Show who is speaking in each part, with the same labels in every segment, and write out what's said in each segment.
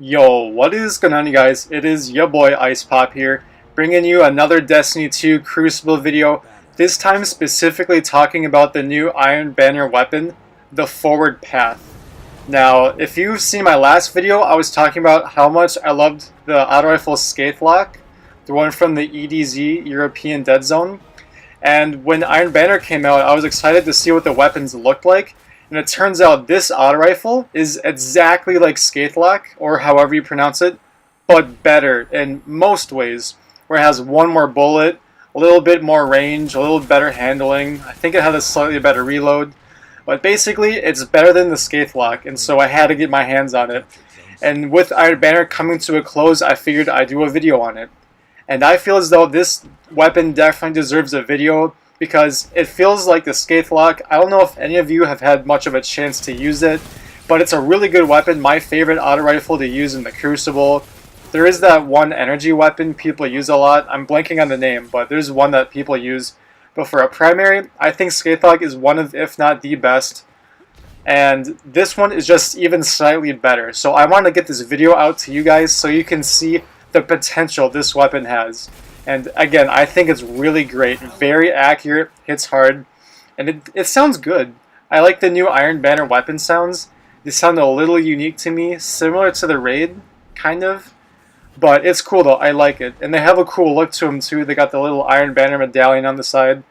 Speaker 1: Yo, what is going on, you guys? It is your boy Icepop here, bringing you another Destiny 2 Crucible video, this time specifically talking about the new Iron Banner weapon, the Forward Path. Now, if you've seen my last video, I was talking about how much I loved the auto rifle Scathelocke, the one from the EDZ, European Dead Zone. And when Iron Banner came out, I was excited to see what the weapons looked like. And it turns out this auto rifle is exactly like Scathelocke, or however you pronounce it, but better in most ways, where it has one more bullet, a little bit more range, a little better handling. I think it had a slightly better reload, but basically it's better than the Scathelocke, and so I had to get my hands on it. And with Iron Banner coming to a close, I figured I'd do a video on it. And I feel as though this weapon definitely deserves a video, because it feels like the Scathelocke. I don't know if any of you have had much of a chance to use it, but it's a really good weapon, my favorite auto rifle to use in the Crucible. There is that one energy weapon people use a lot. I'm blanking on the name, but there's one that people use. But for a primary, I think Scathelocke is one of, if not the best. And this one is just even slightly better. So I want to get this video out to you guys so you can see the potential this weapon has. And again, I think it's really great, very accurate, hits hard, and it sounds good. I like the new Iron Banner weapon sounds. They sound a little unique to me, similar to the Raid, kind of. But it's cool though, I like it. And they have a cool look to them too. They got the little Iron Banner medallion on the side.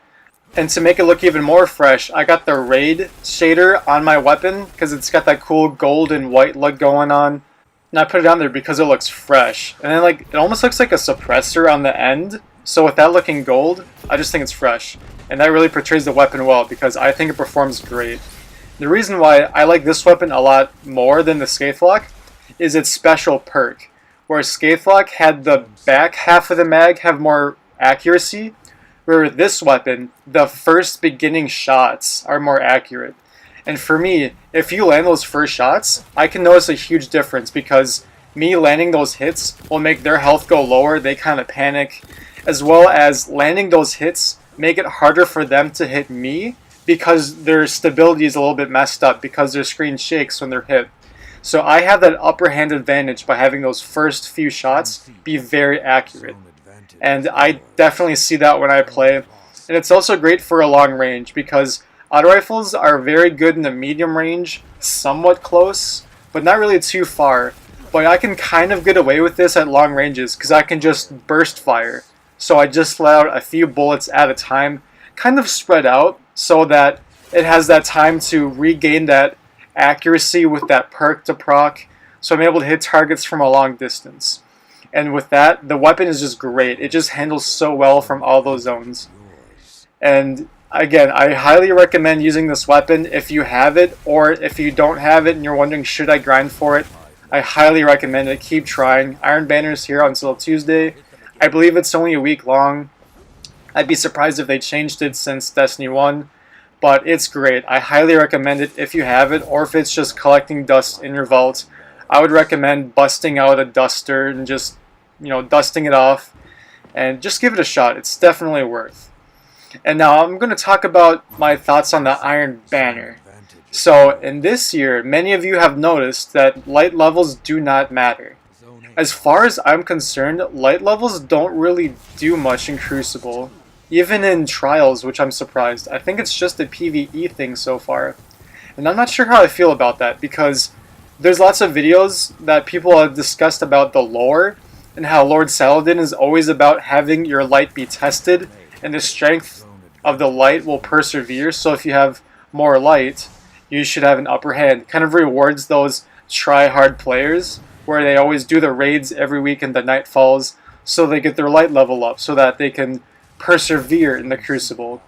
Speaker 1: And to make it look even more fresh, I got the Raid shader on my weapon, because it's got that cool gold and white look going on. And I put it on there because it looks fresh. And then it almost looks like a suppressor on the end. So with that looking gold, I just think it's fresh. And that really portrays the weapon well, because I think it performs great. The reason why I like this weapon a lot more than the Scathelocke is its special perk. Where Scathelocke had the back half of the mag have more accuracy, where with this weapon, the first beginning shots are more accurate. And for me, if you land those first shots, I can notice a huge difference, because me landing those hits will make their health go lower, they kind of panic, as well as landing those hits make it harder for them to hit me, because their stability is a little bit messed up, because their screen shakes when they're hit. So I have that upper hand advantage by having those first few shots be very accurate. And I definitely see that when I play. And it's also great for a long range, because auto rifles are very good in the medium range, somewhat close, but not really too far. But I can kind of get away with this at long ranges, because I can just burst fire. So I just let out a few bullets at a time, kind of spread out, so that it has that time to regain that accuracy with that perk to proc, so I'm able to hit targets from a long distance. And with that, the weapon is just great. It just handles so well from all those zones. And again, I highly recommend using this weapon if you have it, or if you don't have it and you're wondering, should I grind for it? I highly recommend it. Keep trying. Iron Banner is here until Tuesday. I believe it's only a week long. I'd be surprised if they changed it since Destiny 1, but it's great. I highly recommend it if you have it, or if it's just collecting dust in your vault. I would recommend busting out a duster and just, dusting it off, and just give it a shot. It's definitely worth. And now I'm going to talk about my thoughts on the Iron Banner. So in this year, many of you have noticed that light levels do not matter. As far as I'm concerned, light levels don't really do much in Crucible. Even in Trials, which I'm surprised. I think it's just a PvE thing so far. And I'm not sure how I feel about that, because there's lots of videos that people have discussed about the lore, and how Lord Saladin is always about having your light be tested, and the strength of the light will persevere. So if you have more light, you should have an upper hand. Kind of rewards those try-hard players, where they always do the raids every week and the night falls, so they get their light level up, so that they can persevere in the Crucible.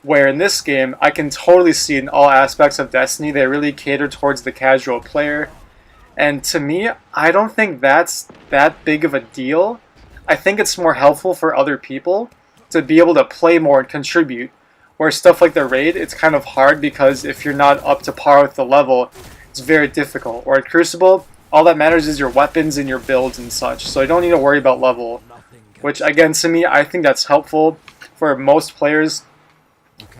Speaker 1: Where in this game, I can totally see in all aspects of Destiny, they really cater towards the casual player. And to me, I don't think that's that big of a deal. I think it's more helpful for other people to be able to play more and contribute. Where stuff like the raid, it's kind of hard, because if you're not up to par with the level, it's very difficult. Or at Crucible, all that matters is your weapons and your builds and such, so you don't need to worry about level. Which again, to me, I think that's helpful for most players.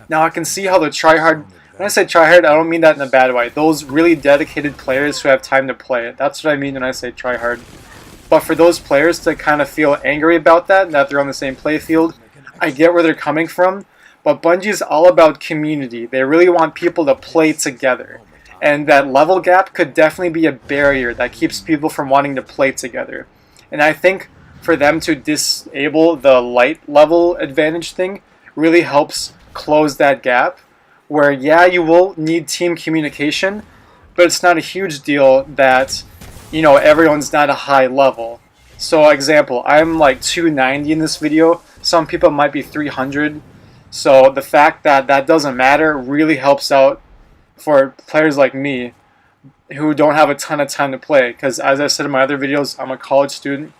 Speaker 1: Now I can see how the tryhard When I say tryhard, I don't mean that in a bad way. Those really dedicated players who have time to play it. That's what I mean when I say tryhard. But for those players to kind of feel angry about that they're on the same playfield, I get where they're coming from. But Bungie is all about community. They really want people to play together. And that level gap could definitely be a barrier that keeps people from wanting to play together. And I think for them to disable the light level advantage thing really helps close that gap. Where, yeah, you will need team communication, but it's not a huge deal that, you know, everyone's not a high level. So, example, I'm like 290 in this video. Some people might be 300. So, the fact that that doesn't matter really helps out for players like me who don't have a ton of time to play. Because, as I said in my other videos, I'm a college student.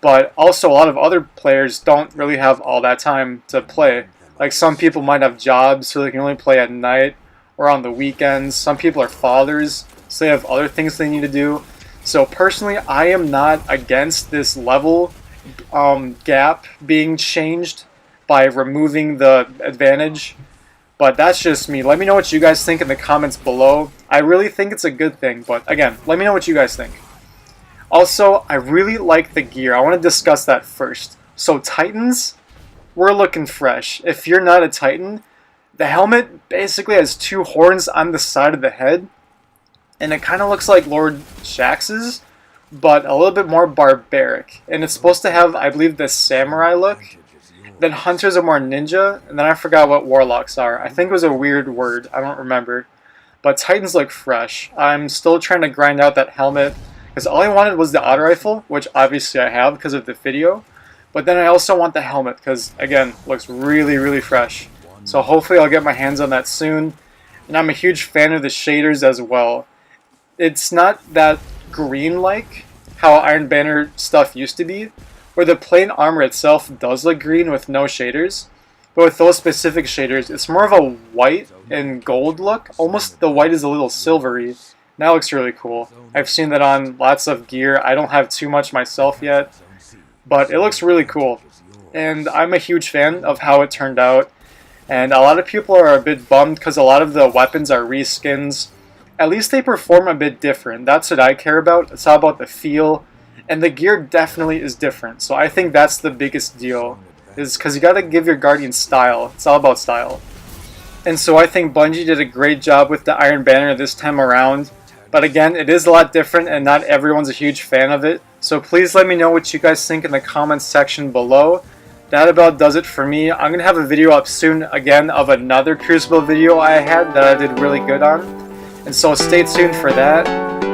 Speaker 1: But also, a lot of other players don't really have all that time to play. Like, some people might have jobs, so they can only play at night or on the weekends. Some people are fathers, so they have other things they need to do. So personally, I am not against this level gap being changed by removing the advantage. But that's just me. Let me know what you guys think in the comments below. I really think it's a good thing, but again, let me know what you guys think. Also, I really like the gear. I want to discuss that first. So Titans, we're looking fresh. If you're not a Titan, the helmet basically has two horns on the side of the head, and it kind of looks like Lord Shax's, but a little bit more barbaric. And it's supposed to have, I believe, the samurai look. Then Hunters are more ninja, and then I forgot what Warlocks are. I think it was a weird word. I don't remember. But Titans look fresh. I'm still trying to grind out that helmet, because all I wanted was the auto rifle, which obviously I have because of the video. But then I also want the helmet because, again, looks really, really fresh. So hopefully I'll get my hands on that soon. And I'm a huge fan of the shaders as well. It's not that green-like how Iron Banner stuff used to be, where the plain armor itself does look green with no shaders. But with those specific shaders, it's more of a white and gold look. Almost the white is a little silvery. That looks really cool. I've seen that on lots of gear. I don't have too much myself yet. But it looks really cool, and I'm a huge fan of how it turned out. And a lot of people are a bit bummed because a lot of the weapons are reskins. At least they perform a bit different. That's what I care about. It's all about the feel, and the gear definitely is different. So I think that's the biggest deal, is because you got to give your Guardian style. It's all about style. And so I think Bungie did a great job with the Iron Banner this time around. But again, it is a lot different, and not everyone's a huge fan of it. So please let me know what you guys think in the comments section below. That about does it for me. I'm going to have a video up soon again of another Crucible video I had that I did really good on. And so stay tuned for that.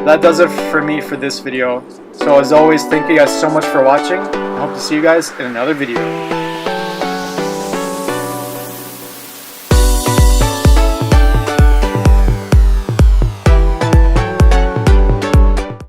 Speaker 1: That does it for me for this video. So as always, thank you guys so much for watching. I hope to see you guys in another video.